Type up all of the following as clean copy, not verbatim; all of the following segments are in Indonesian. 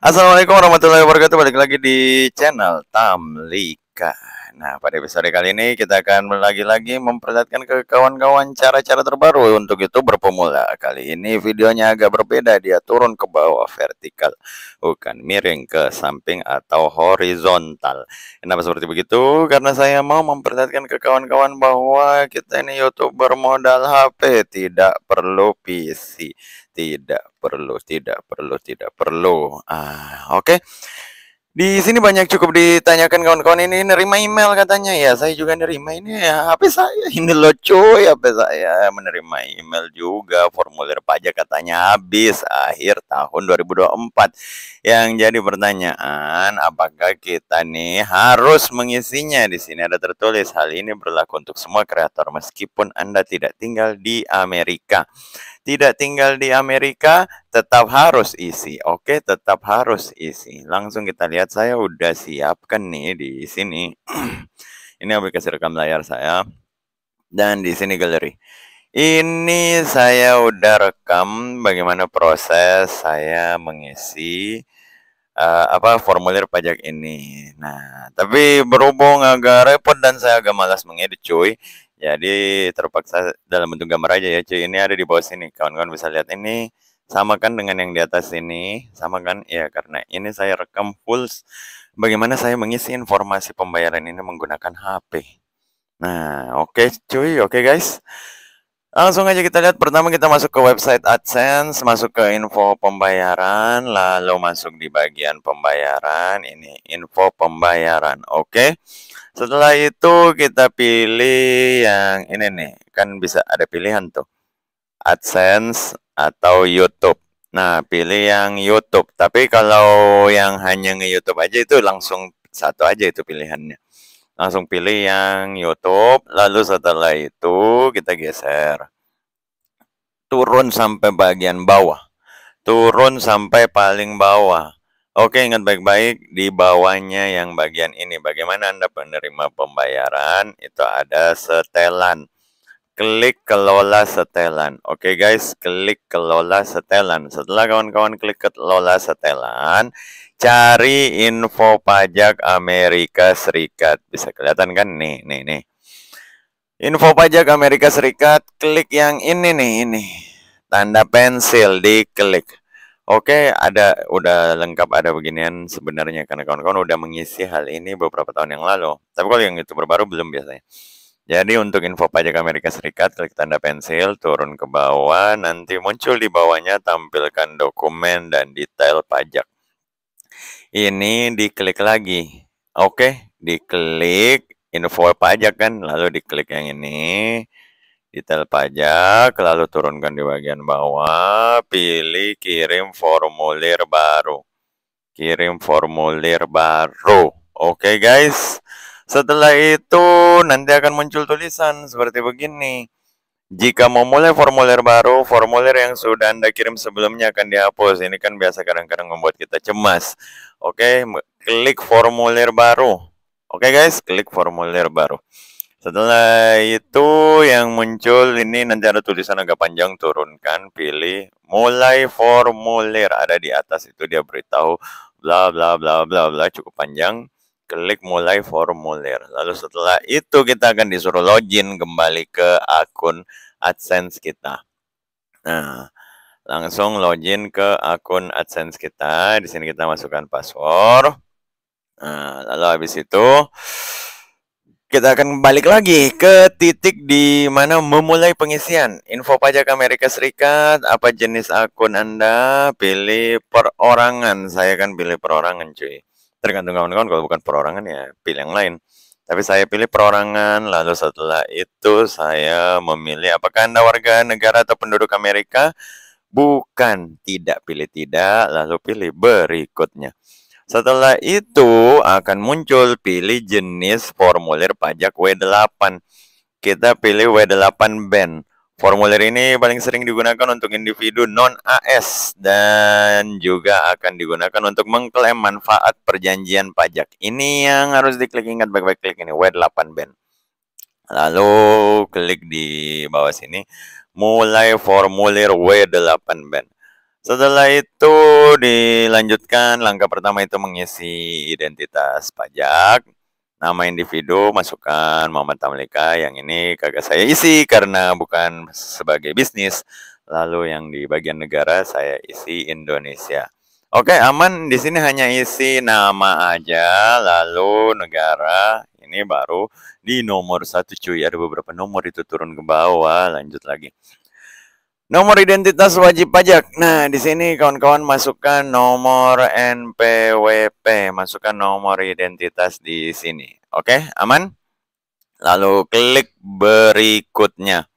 Assalamualaikum warahmatullahi wabarakatuh. Balik lagi di channel Tamlika. Nah, pada episode kali ini kita akan lagi-lagi memperlihatkan ke kawan-kawan cara-cara terbaru untuk YouTuber pemula. Kali ini videonya agak berbeda, dia turun ke bawah vertikal, bukan miring ke samping atau horizontal. Kenapa seperti begitu? Karena saya mau memperlihatkan ke kawan-kawan bahwa kita ini YouTuber modal HP, tidak perlu PC. Tidak perlu, tidak perlu, tidak perlu. Oke. Di sini banyak cukup ditanyakan kawan-kawan ini nerima email katanya. Ya, saya juga nerima ini ya, HP saya. Ini loh cuy, HP saya menerima email juga. Formulir pajak katanya habis akhir tahun 2024. Yang jadi pertanyaan, apakah kita nih harus mengisinya? Di sini ada tertulis hal ini berlaku untuk semua kreator meskipun Anda tidak tinggal di Amerika. Tidak tinggal di Amerika, tetap harus isi. Oke, tetap harus isi. Langsung kita lihat, saya udah siapkan nih di sini. Ini aplikasi rekam layar saya. Dan di sini galeri. Ini saya udah rekam bagaimana proses saya mengisi formulir pajak ini. Nah, tapi berhubung agak repot dan saya agak malas mengedit cuy. Jadi terpaksa dalam bentuk gambar aja ya cuy. Ini ada di bawah sini. Kawan-kawan bisa lihat ini sama kan dengan yang di atas ini. Sama kan? Ya, karena ini saya rekam full bagaimana saya mengisi informasi pembayaran ini menggunakan HP. Nah, oke cuy, oke guys. Langsung aja kita lihat, pertama kita masuk ke website AdSense, masuk ke info pembayaran, lalu masuk di bagian pembayaran, ini info pembayaran, oke. Setelah itu kita pilih yang ini nih, kan bisa ada pilihan tuh, AdSense atau YouTube. Nah, pilih yang YouTube, tapi kalau yang hanya nge-YouTube aja itu langsung satu aja itu pilihannya. Langsung pilih yang YouTube, lalu setelah itu kita geser. Turun sampai bagian bawah. Turun sampai paling bawah. Oke, ingat baik-baik di bawahnya yang bagian ini. Bagaimana Anda penerima pembayaran? Itu ada setelan. Klik kelola setelan. Oke guys, klik kelola setelan. Setelah kawan-kawan klik kelola setelan, cari info pajak Amerika Serikat. Bisa kelihatan kan? Nih. Info pajak Amerika Serikat, klik yang ini nih, ini. Tanda pensil, diklik. Oke, udah lengkap ada beginian sebenarnya karena kawan-kawan udah mengisi hal ini beberapa tahun yang lalu. Tapi kalau yang itu baru belum biasanya. Jadi untuk info pajak Amerika Serikat, klik tanda pensil, turun ke bawah, nanti muncul di bawahnya tampilkan dokumen dan detail pajak. Ini diklik lagi. Oke, diklik info pajak kan, lalu diklik yang ini, detail pajak, lalu turunkan di bagian bawah, pilih kirim formulir baru. Kirim formulir baru. Oke guys, setelah itu nanti akan muncul tulisan seperti begini. Jika mau mulai formulir baru, formulir yang sudah Anda kirim sebelumnya akan dihapus. Ini kan biasa kadang-kadang membuat kita cemas. Oke, klik formulir baru. Oke guys, klik formulir baru. Setelah itu yang muncul ini nanti ada tulisan agak panjang, turunkan, pilih mulai formulir. Ada di atas itu dia beritahu bla bla bla bla bla, cukup panjang. Klik mulai formulir. Lalu setelah itu kita akan disuruh login kembali ke akun AdSense kita. Nah, langsung login ke akun AdSense kita. Di sini kita masukkan password. Nah, lalu habis itu kita akan balik lagi ke titik di mana memulai pengisian info pajak Amerika Serikat. Apa jenis akun Anda? Pilih perorangan. Saya kan pilih perorangan cuy. Tergantung kawan-kawan, kalau bukan perorangan ya pilih yang lain. Tapi saya pilih perorangan, lalu setelah itu saya memilih apakah Anda warga negara atau penduduk Amerika? Bukan, tidak, pilih tidak, lalu pilih berikutnya. Setelah itu akan muncul pilih jenis formulir pajak W8. Kita pilih W8 band. Formulir ini paling sering digunakan untuk individu non-AS dan juga akan digunakan untuk mengklaim manfaat perjanjian pajak. Ini yang harus diklik, ingat baik-baik, klik ini W8 band. Lalu klik di bawah sini, mulai formulir W8 band. Setelah itu dilanjutkan langkah pertama itu mengisi identitas pajak. Nama individu masukkan Muhammad Tamlika, yang ini kagak saya isi karena bukan sebagai bisnis. Lalu yang di bagian negara saya isi Indonesia. Oke, aman. Di sini hanya isi nama aja, lalu negara. Ini baru di nomor 1 cuy. Ada beberapa nomor itu turun ke bawah. Lanjut lagi. Nomor identitas wajib pajak. Nah, di sini kawan-kawan masukkan nomor NPWP, masukkan nomor identitas di sini. Oke, aman? Lalu klik berikutnya.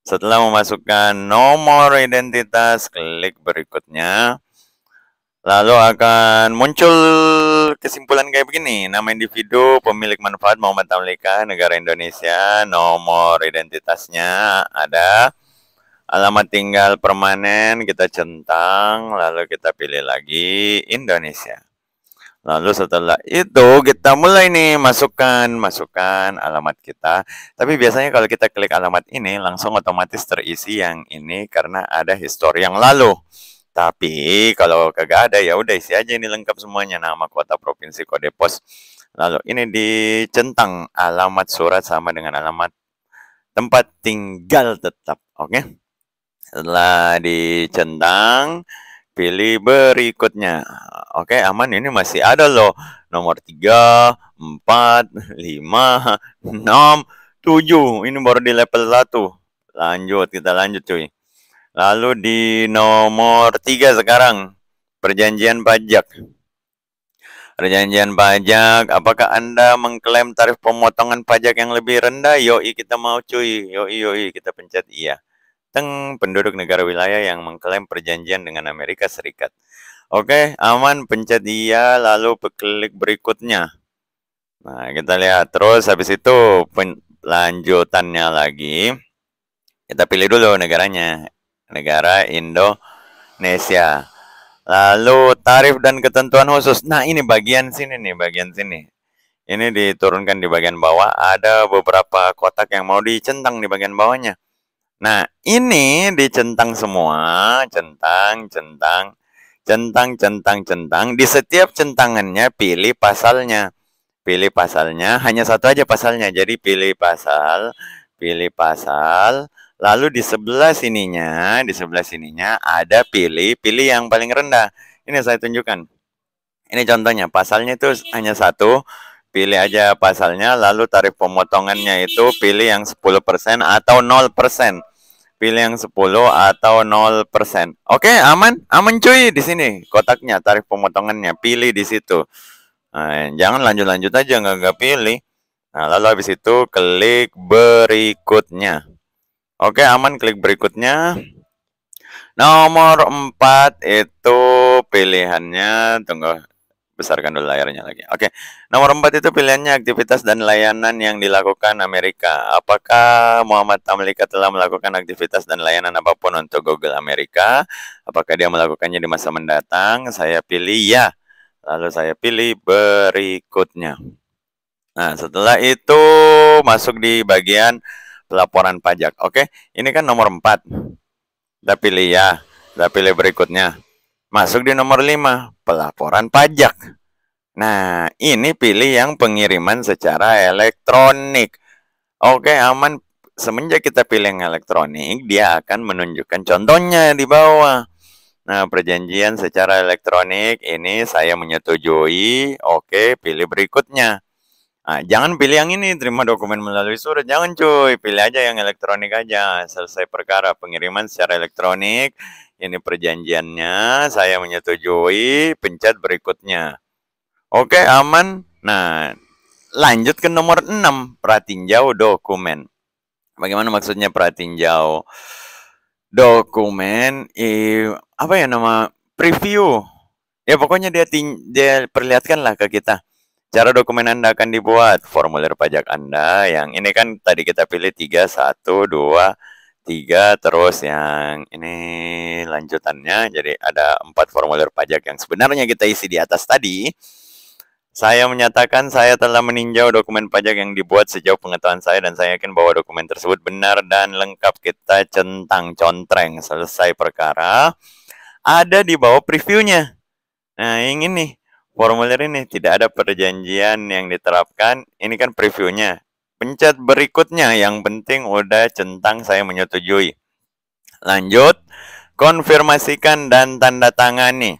Setelah memasukkan nomor identitas, klik berikutnya. Lalu akan muncul kesimpulan kayak begini. Nama individu, pemilik manfaat Muhammad Tamlika, negara Indonesia, nomor identitasnya ada. Alamat tinggal permanen kita centang, lalu kita pilih lagi Indonesia. Lalu setelah itu kita mulai nih masukkan alamat kita. Tapi biasanya kalau kita klik alamat ini langsung otomatis terisi yang ini karena ada histori yang lalu. Tapi kalau kagak ada ya udah isi aja ini lengkap semuanya, nama, kota, provinsi, kode pos. Lalu ini dicentang alamat surat sama dengan alamat tempat tinggal tetap. Oke. Setelah dicentang, pilih berikutnya. Oke, aman. Ini masih ada loh. Nomor 3, 4, 5, 6, 7. Ini baru di level 1. Lanjut, kita lanjut cuy. Lalu di nomor 3 sekarang. Perjanjian pajak. Perjanjian pajak, apakah Anda mengklaim tarif pemotongan pajak yang lebih rendah? Yoi, kita mau cuy. Yoi, kita pencet iya. Penduduk negara wilayah yang mengklaim perjanjian dengan Amerika Serikat. Oke, aman, pencet iya, lalu klik berikutnya. Nah, kita lihat. Terus habis itu lanjutannya lagi. Kita pilih dulu negaranya. Negara Indonesia. Lalu tarif dan ketentuan khusus. Nah, ini bagian sini nih, bagian sini. Ini diturunkan di bagian bawah. Ada beberapa kotak yang mau dicentang di bagian bawahnya. Nah, ini dicentang semua, centang. Di setiap centangannya pilih pasalnya. Pilih pasalnya, hanya satu aja pasalnya. Jadi pilih pasal, lalu di sebelah sininya ada pilih yang paling rendah. Ini saya tunjukkan. Ini contohnya, pasalnya itu hanya satu. Pilih aja pasalnya, lalu tarif pemotongannya itu pilih yang 10% atau 0%. Pilih yang 10 atau 0%. Oke, aman cuy di sini kotaknya tarif pemotongannya, pilih di situ. Nah, jangan lanjut aja nggak pilih. Nah, lalu habis itu klik berikutnya. Oke, aman, klik berikutnya. Nomor 4 itu pilihannya, tunggu, besarkan dulu layarnya lagi. Oke, nomor 4 itu pilihannya aktivitas dan layanan yang dilakukan Amerika. Apakah Muhammad Tamlika telah melakukan aktivitas dan layanan apapun untuk Google Amerika? Apakah dia melakukannya di masa mendatang? Saya pilih ya. Lalu saya pilih berikutnya. Nah, setelah itu masuk di bagian pelaporan pajak. Oke, ini kan nomor 4. Kita pilih ya. Kita pilih berikutnya. Masuk di nomor 5, pelaporan pajak. Nah, ini pilih yang pengiriman secara elektronik. Oke, aman. Semenjak kita pilih yang elektronik, dia akan menunjukkan contohnya di bawah. Nah, perjanjian secara elektronik ini saya menyetujui. Oke, pilih berikutnya. Nah, jangan pilih yang ini, terima dokumen melalui surat. Jangan cuy, pilih aja yang elektronik aja. Selesai perkara, pengiriman secara elektronik. Ini perjanjiannya, saya menyetujui, pencet berikutnya. Oke, aman. Nah, lanjut ke nomor 6, pratinjau dokumen. Bagaimana maksudnya pratinjau dokumen? Apa ya nama? Preview. Ya pokoknya dia perlihatkan lah ke kita. Cara dokumen Anda akan dibuat, formulir pajak Anda, yang ini kan tadi kita pilih 3, 1, 2, 3, terus yang ini lanjutannya, jadi ada 4 formulir pajak yang sebenarnya kita isi di atas tadi. Saya menyatakan saya telah meninjau dokumen pajak yang dibuat sejauh pengetahuan saya dan saya yakin bahwa dokumen tersebut benar dan lengkap. Kita centang contreng, selesai perkara. ada di bawah previewnya. Nah, yang ini, formulir ini tidak ada perjanjian yang diterapkan. Ini kan previewnya. Pencet berikutnya, yang penting udah centang saya menyetujui. Lanjut, konfirmasikan dan tanda tangani.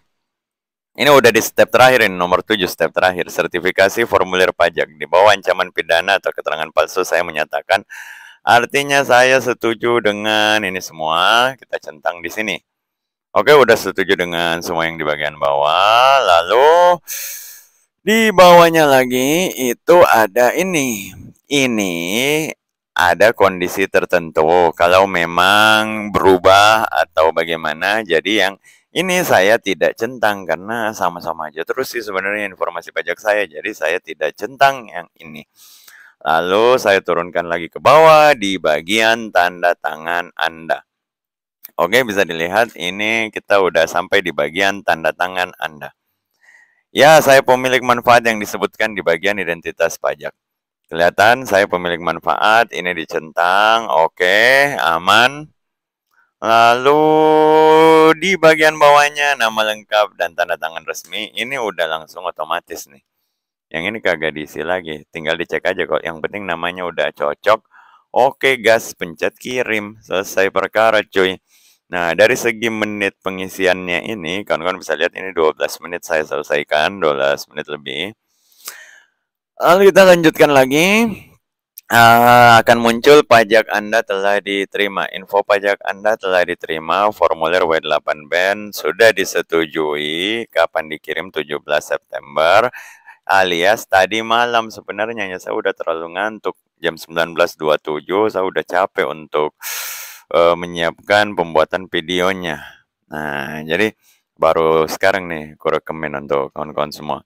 Ini udah di step terakhir, ini nomor 7, step terakhir. Sertifikasi formulir pajak. Di bawah ancaman pidana atau keterangan palsu saya menyatakan, artinya saya setuju dengan ini semua. Kita centang di sini. Oke, udah setuju dengan semua yang di bagian bawah. Lalu di bawahnya lagi itu ada ini. Ini ada kondisi tertentu. Kalau memang berubah atau bagaimana, jadi yang ini saya tidak centang karena sama-sama aja terus sih sebenarnya informasi pajak saya. Jadi saya tidak centang yang ini. Lalu saya turunkan lagi ke bawah di bagian tanda tangan Anda. Oke, bisa dilihat ini kita udah sampai di bagian tanda tangan Anda. Ya, saya pemilik manfaat yang disebutkan di bagian identitas pajak. Kelihatan saya pemilik manfaat, ini dicentang, oke, aman. Lalu di bagian bawahnya nama lengkap dan tanda tangan resmi, ini udah langsung otomatis nih. Yang ini kagak diisi lagi, tinggal dicek aja kok. Yang penting namanya udah cocok. Oke, gas, pencet kirim, selesai perkara cuy. Nah, dari segi menit pengisiannya ini, kawan-kawan bisa lihat ini 12 menit saya selesaikan, 12 menit lebih. Lalu kita lanjutkan lagi. Akan muncul pajak Anda telah diterima. Info pajak Anda telah diterima. Formulir W8 BEN sudah disetujui. Kapan dikirim? 17 September. Alias tadi malam sebenarnya ya, saya udah terlalu ngantuk. Jam 19.27 saya udah capek untuk menyiapkan pembuatan videonya. Nah, jadi baru sekarang nih aku rekomen untuk kawan-kawan semua.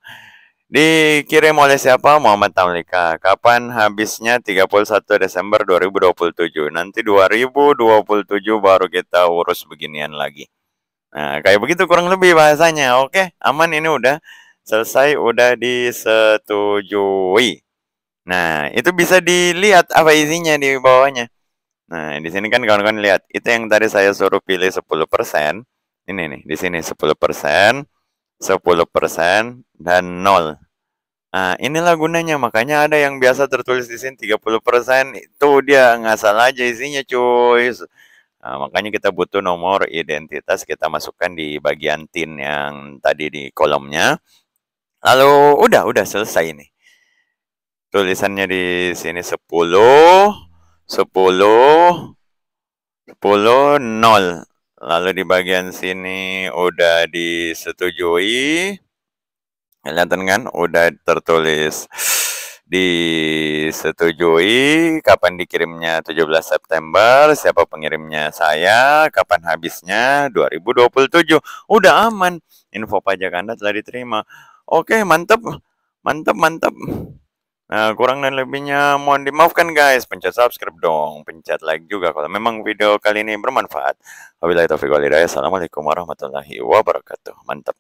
Dikirim oleh siapa? Muhammad Tamlika. Kapan habisnya? 31 Desember 2027. Nanti 2027 baru kita urus beginian lagi. Nah, kayak begitu kurang lebih bahasanya. Oke, aman, ini udah selesai, udah disetujui. Nah, itu bisa dilihat apa isinya di bawahnya. Nah, di sini kan kawan-kawan lihat, itu yang tadi saya suruh pilih 10%. Ini nih, di sini 10%, 10%, dan 0. Nah, inilah gunanya, makanya ada yang biasa tertulis di sini 30%, itu dia ngasal aja isinya cuy. Nah, makanya kita butuh nomor identitas, kita masukkan di bagian TIN yang tadi di kolomnya. Lalu udah selesai nih. Tulisannya di sini 10, 10, 10, 0. Lalu di bagian sini udah disetujui. Kelihatan kan? Udah tertulis disetujui. Kapan dikirimnya? 17 September. Siapa pengirimnya? Saya. Kapan habisnya? 2027. Udah aman. Info pajak Anda telah diterima. Oke, mantap. Mantap, mantap. Nah, kurang dan lebihnya mohon dimaafkan guys. Pencet subscribe dong, pencet like juga kalau memang video kali ini bermanfaat. Wabillahi taufiq wal hidayah. Assalamualaikum warahmatullahi wabarakatuh. Mantap.